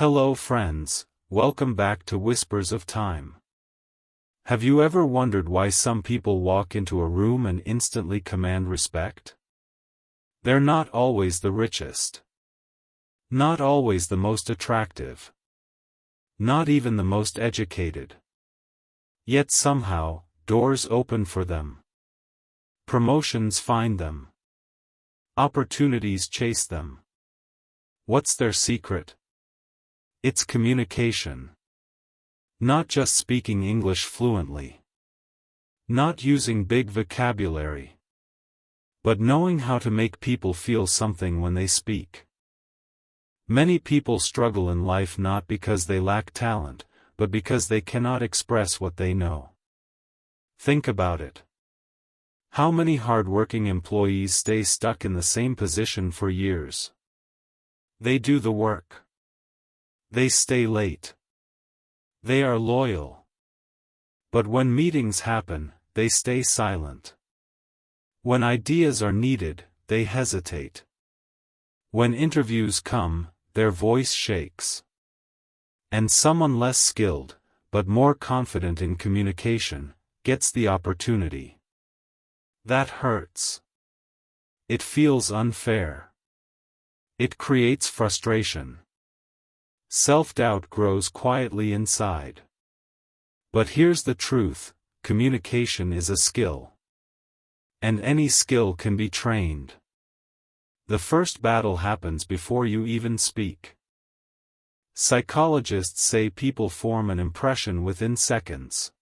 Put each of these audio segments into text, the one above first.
Hello friends, welcome back to Whispers of Time. Have you ever wondered why some people walk into a room and instantly command respect? They're not always the richest. Not always the most attractive. Not even the most educated. Yet somehow, doors open for them. Promotions find them. Opportunities chase them. What's their secret? It's communication. Not just speaking English fluently. Not using big vocabulary. But knowing how to make people feel something when they speak. Many people struggle in life not because they lack talent, but because they cannot express what they know. Think about it. How many hard-working employees stay stuck in the same position for years? They do the work. They stay late. They are loyal. But when meetings happen, they stay silent. When ideas are needed, they hesitate. When interviews come, their voice shakes. And someone less skilled, but more confident in communication, gets the opportunity. That hurts. It feels unfair. It creates frustration. Self-doubt grows quietly inside. But here's the truth, communication is a skill. And any skill can be trained. The first battle happens before you even speak. Psychologists say people form an impression within seconds.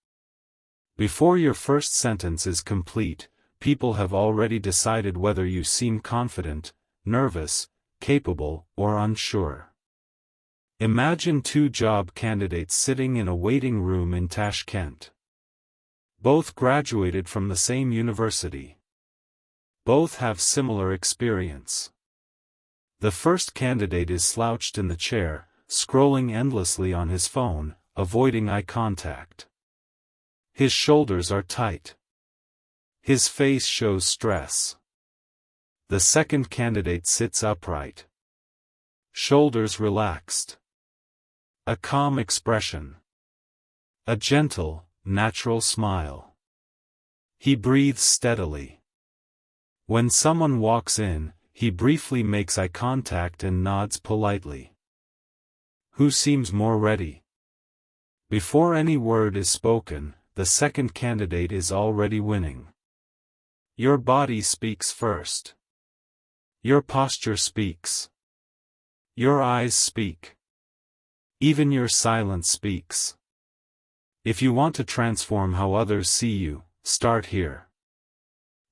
Before your first sentence is complete, people have already decided whether you seem confident, nervous, capable, or unsure. Imagine two job candidates sitting in a waiting room in Tashkent. Both graduated from the same university. Both have similar experience. The first candidate is slouched in the chair, scrolling endlessly on his phone, avoiding eye contact. His shoulders are tight. His face shows stress. The second candidate sits upright. Shoulders relaxed. A calm expression. A gentle, natural smile. He breathes steadily. When someone walks in, he briefly makes eye contact and nods politely. Who seems more ready? Before any word is spoken, the second candidate is already winning. Your body speaks first. Your posture speaks. Your eyes speak. Even your silence speaks. If you want to transform how others see you, start here.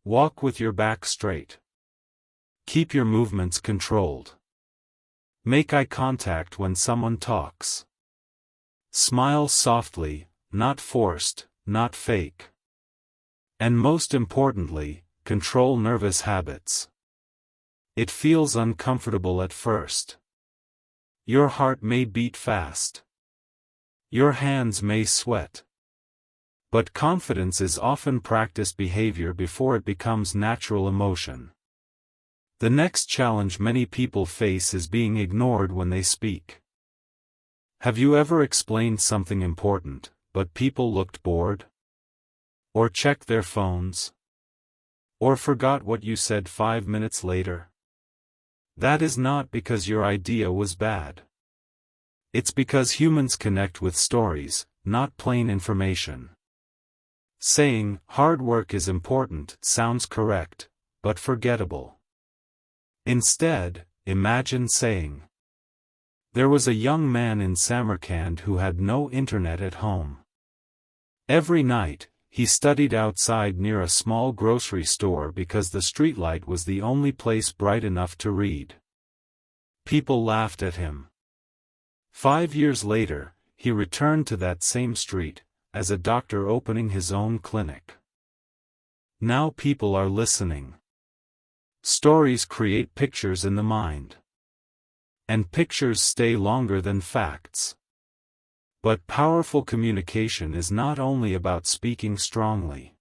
Walk with your back straight. Keep your movements controlled. Make eye contact when someone talks. Smile softly, not forced, not fake. And most importantly, control nervous habits. It feels uncomfortable at first. Your heart may beat fast. Your hands may sweat. But confidence is often practiced behavior before it becomes natural emotion. The next challenge many people face is being ignored when they speak. Have you ever explained something important, but people looked bored? Or checked their phones? Or forgot what you said 5 minutes later? That is not because your idea was bad. It's because humans connect with stories, not plain information. Saying, hard work is important, sounds correct, but forgettable. Instead, imagine saying, there was a young man in Samarkand who had no internet at home. Every night, he studied outside near a small grocery store because the streetlight was the only place bright enough to read. People laughed at him. 5 years later, he returned to that same street, as a doctor opening his own clinic. Now people are listening. Stories create pictures in the mind. And pictures stay longer than facts. But powerful communication is not only about speaking strongly.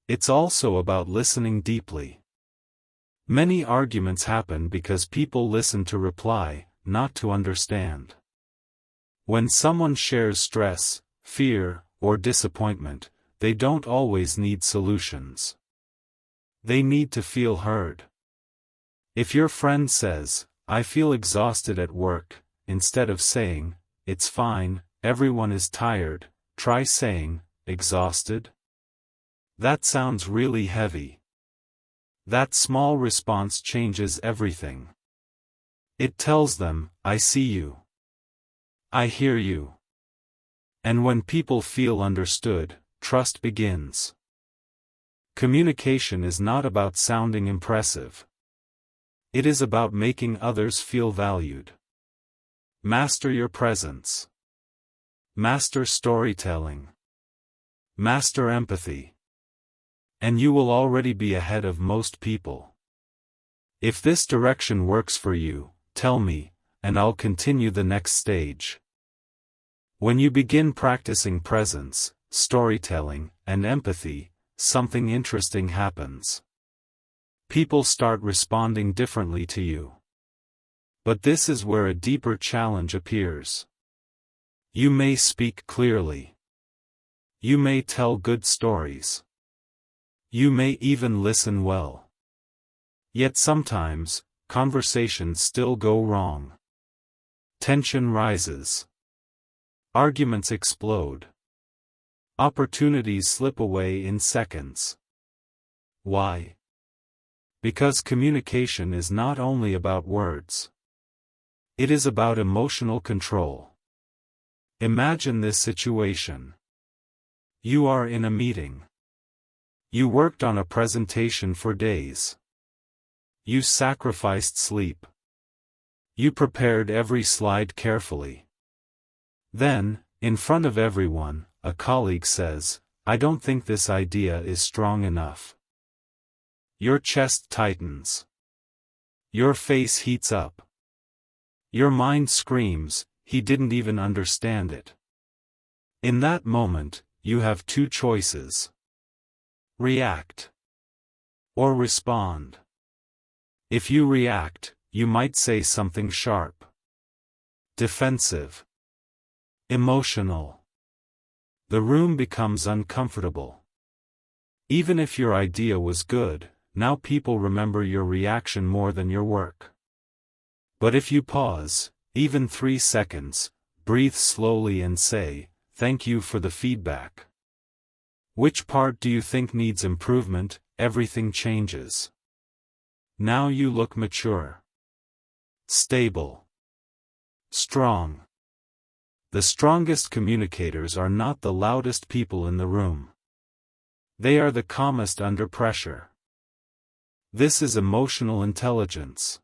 It's also about listening deeply. Many arguments happen because people listen to reply, not to understand. When someone shares stress, fear, or disappointment, they don't always need solutions. They need to feel heard. If your friend says, "I feel exhausted at work," instead of saying, "It's fine, everyone is tired," try saying, "Exhausted?" That sounds really heavy. That small response changes everything. It tells them, "I see you. I hear you." And when people feel understood, trust begins. Communication is not about sounding impressive. It is about making others feel valued. Master your presence. Master storytelling. Master empathy. And you will already be ahead of most people. If this direction works for you, tell me, and I'll continue the next stage. When you begin practicing presence, storytelling, and empathy, something interesting happens. People start responding differently to you. But this is where a deeper challenge appears. You may speak clearly. You may tell good stories. You may even listen well. Yet sometimes, conversations still go wrong. Tension rises. Arguments explode. Opportunities slip away in seconds. Why? Because communication is not only about words. It is about emotional control. Imagine this situation. You are in a meeting. You worked on a presentation for days. You sacrificed sleep. You prepared every slide carefully. Then, in front of everyone, a colleague says, "I don't think this idea is strong enough." Your chest tightens. Your face heats up. Your mind screams, "He didn't even understand it." In that moment, you have two choices. React. Or respond. If you react, you might say something sharp. Defensive. Emotional. The room becomes uncomfortable. Even if your idea was good, now people remember your reaction more than your work. But if you pause, even 3 seconds, breathe slowly and say, "Thank you for the feedback." Which part do you think needs improvement? Everything changes. Now you look mature. Stable. Strong. The strongest communicators are not the loudest people in the room. They are the calmest under pressure. This is emotional intelligence.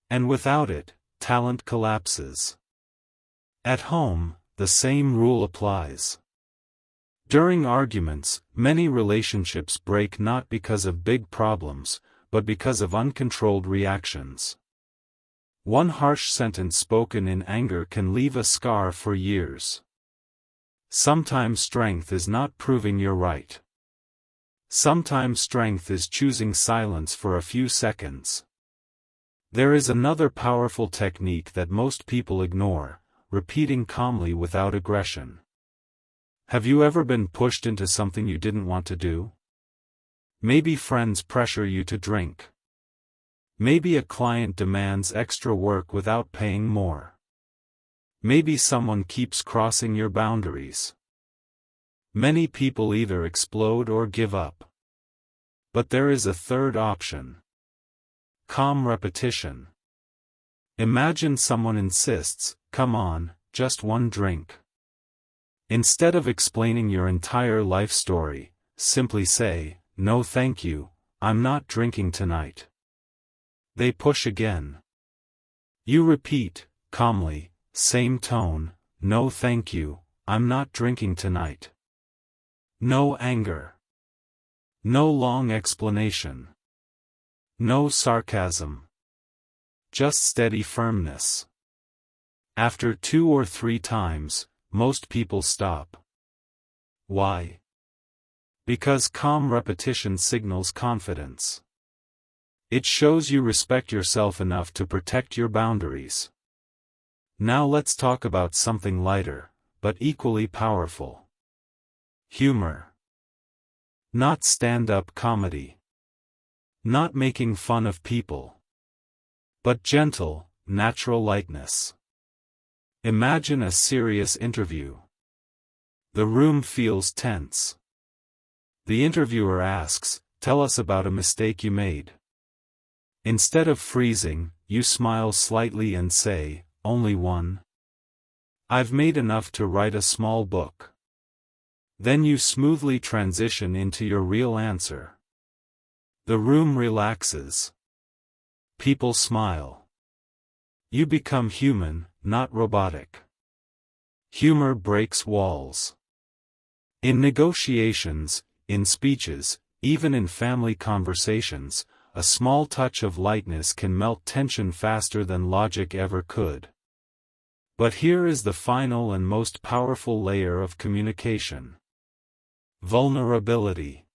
And without it, talent collapses. At home, the same rule applies. During arguments, many relationships break not because of big problems, but because of uncontrolled reactions. One harsh sentence spoken in anger can leave a scar for years. Sometimes strength is not proving you're right. Sometimes strength is choosing silence for a few seconds. There is another powerful technique that most people ignore: repeating calmly without aggression. Have you ever been pushed into something you didn't want to do? Maybe friends pressure you to drink. Maybe a client demands extra work without paying more. Maybe someone keeps crossing your boundaries. Many people either explode or give up. But there is a third option. Calm repetition. Imagine someone insists, "Come on, just one drink." Instead of explaining your entire life story, simply say, "No thank you, I'm not drinking tonight." They push again. You repeat, calmly, same tone, "No thank you, I'm not drinking tonight." No anger. No long explanation. No sarcasm. Just steady firmness. After 2 or 3 times, most people stop. Why? Because calm repetition signals confidence. It shows you respect yourself enough to protect your boundaries. Now let's talk about something lighter, but equally powerful. Humor. Not stand-up comedy. Not making fun of people. But gentle, natural lightness. Imagine a serious interview. The room feels tense. The interviewer asks, "Tell us about a mistake you made." Instead of freezing, you smile slightly and say, "Only one? I've made enough to write a small book." Then you smoothly transition into your real answer. The room relaxes. People smile. You become human, not robotic. Humor breaks walls. In negotiations, in speeches, even in family conversations, a small touch of lightness can melt tension faster than logic ever could. But here is the final and most powerful layer of communication. Vulnerability.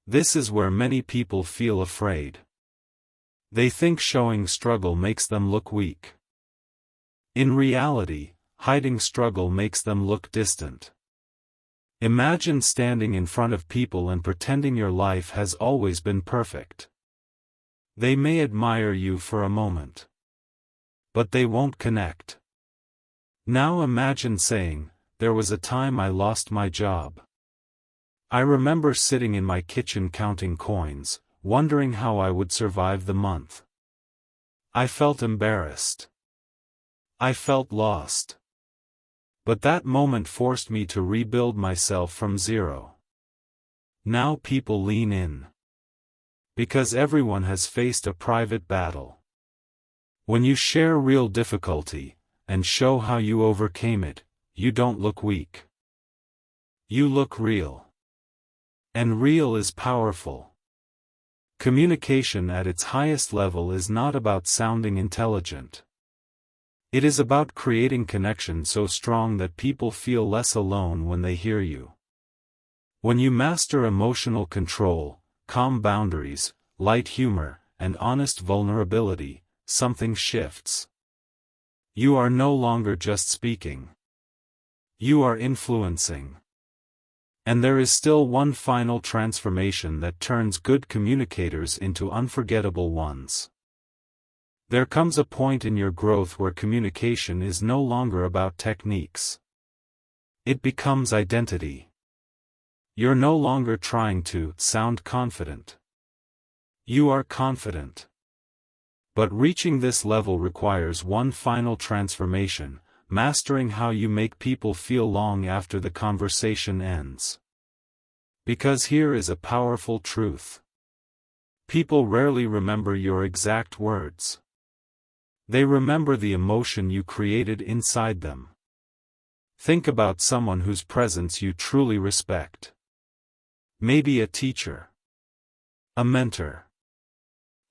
This is where many people feel afraid. They think showing struggle makes them look weak. In reality, hiding struggle makes them look distant. Imagine standing in front of people and pretending your life has always been perfect. They may admire you for a moment. But they won't connect. Now imagine saying, "There was a time I lost my job. I remember sitting in my kitchen counting coins, wondering how I would survive the month. I felt embarrassed. I felt lost. But that moment forced me to rebuild myself from zero." Now people lean in. Because everyone has faced a private battle. When you share real difficulty, and show how you overcame it, you don't look weak. You look real. And real is powerful. Communication at its highest level is not about sounding intelligent. It is about creating connection so strong that people feel less alone when they hear you. When you master emotional control, calm boundaries, light humor, and honest vulnerability, something shifts. You are no longer just speaking. You are influencing. And there is still one final transformation that turns good communicators into unforgettable ones. There comes a point in your growth where communication is no longer about techniques. It becomes identity. You're no longer trying to sound confident. You are confident. But reaching this level requires one final transformation, mastering how you make people feel long after the conversation ends. Because here is a powerful truth. People rarely remember your exact words. They remember the emotion you created inside them. Think about someone whose presence you truly respect. Maybe a teacher. A mentor.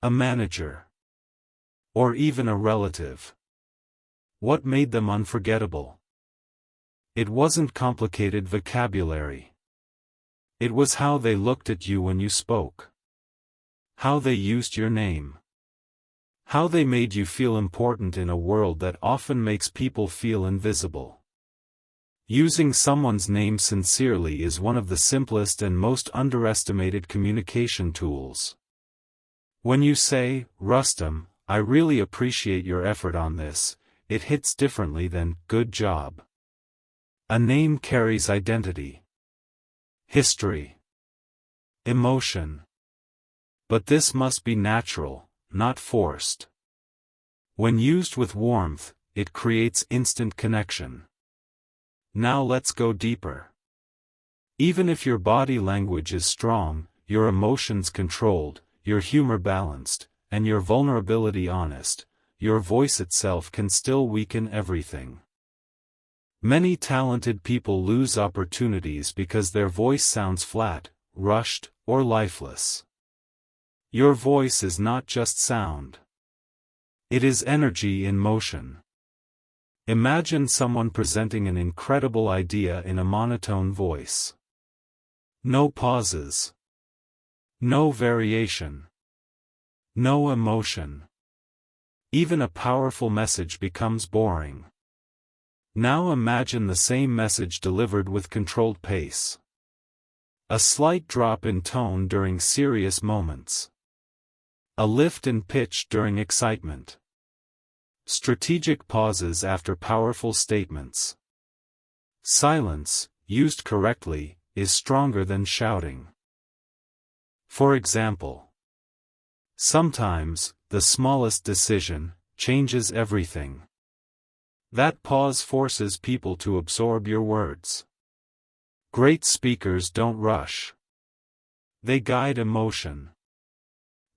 A manager. Or even a relative. What made them unforgettable? It wasn't complicated vocabulary. It was how they looked at you when you spoke. How they used your name. How they made you feel important in a world that often makes people feel invisible. Using someone's name sincerely is one of the simplest and most underestimated communication tools. When you say, "Rustam, I really appreciate your effort on this," it hits differently than, "Good job." A name carries identity. History. Emotion. But this must be natural, not forced. When used with warmth, it creates instant connection. Now let's go deeper. Even if your body language is strong, your emotions controlled, your humor balanced, and your vulnerability honest, your voice itself can still weaken everything. Many talented people lose opportunities because their voice sounds flat, rushed, or lifeless. Your voice is not just sound. It is energy in motion. Imagine someone presenting an incredible idea in a monotone voice. No pauses. No variation. No emotion. Even a powerful message becomes boring. Now imagine the same message delivered with controlled pace. A slight drop in tone during serious moments. A lift in pitch during excitement. Strategic pauses after powerful statements. Silence, used correctly, is stronger than shouting. For example, sometimes, the smallest decision changes everything. That pause forces people to absorb your words. Great speakers don't rush. They guide emotion.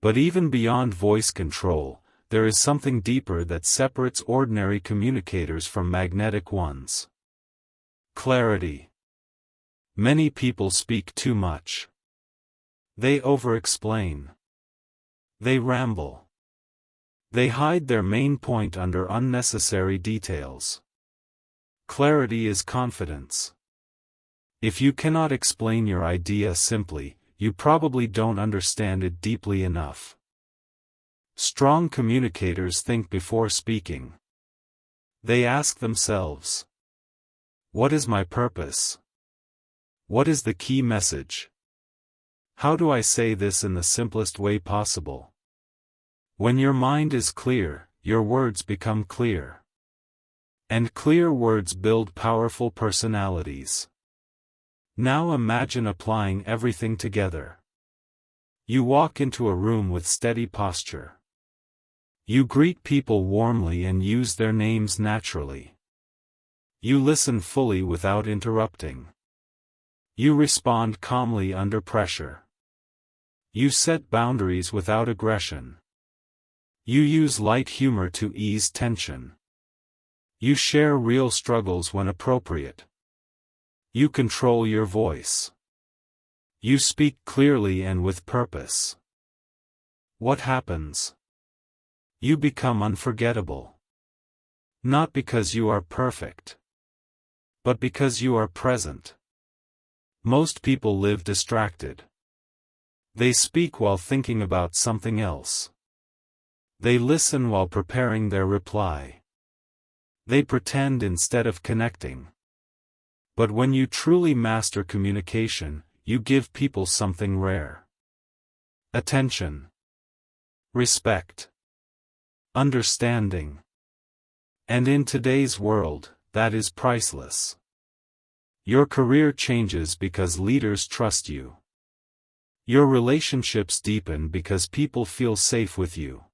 But even beyond voice control, there is something deeper that separates ordinary communicators from magnetic ones. Clarity. Many people speak too much. They over-explain. They ramble. They hide their main point under unnecessary details. Clarity is confidence. If you cannot explain your idea simply, you probably don't understand it deeply enough. Strong communicators think before speaking. They ask themselves, what is my purpose? What is the key message? How do I say this in the simplest way possible? When your mind is clear, your words become clear. And clear words build powerful personalities. Now imagine applying everything together. You walk into a room with steady posture. You greet people warmly and use their names naturally. You listen fully without interrupting. You respond calmly under pressure. You set boundaries without aggression. You use light humor to ease tension. You share real struggles when appropriate. You control your voice. You speak clearly and with purpose. What happens? You become unforgettable. Not because you are perfect, but because you are present. Most people live distracted. They speak while thinking about something else. They listen while preparing their reply. They pretend instead of connecting. But when you truly master communication, you give people something rare. Attention. Respect. Understanding. And in today's world, that is priceless. Your career changes because leaders trust you. Your relationships deepen because people feel safe with you.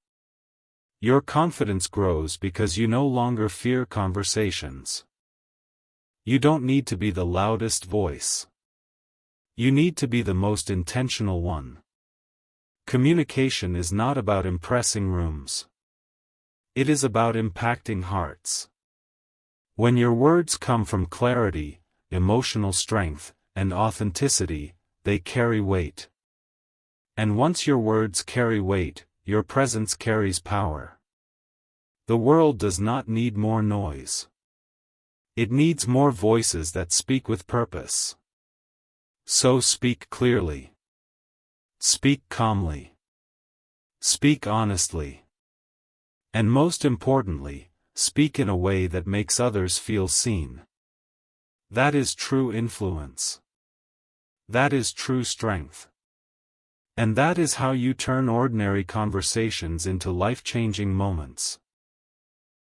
Your confidence grows because you no longer fear conversations. You don't need to be the loudest voice. You need to be the most intentional one. Communication is not about impressing rooms. It is about impacting hearts. When your words come from clarity, emotional strength, and authenticity, they carry weight. And once your words carry weight, your presence carries power. The world does not need more noise. It needs more voices that speak with purpose. So speak clearly. Speak calmly. Speak honestly. And most importantly, speak in a way that makes others feel seen. That is true influence. That is true strength. And that is how you turn ordinary conversations into life-changing moments.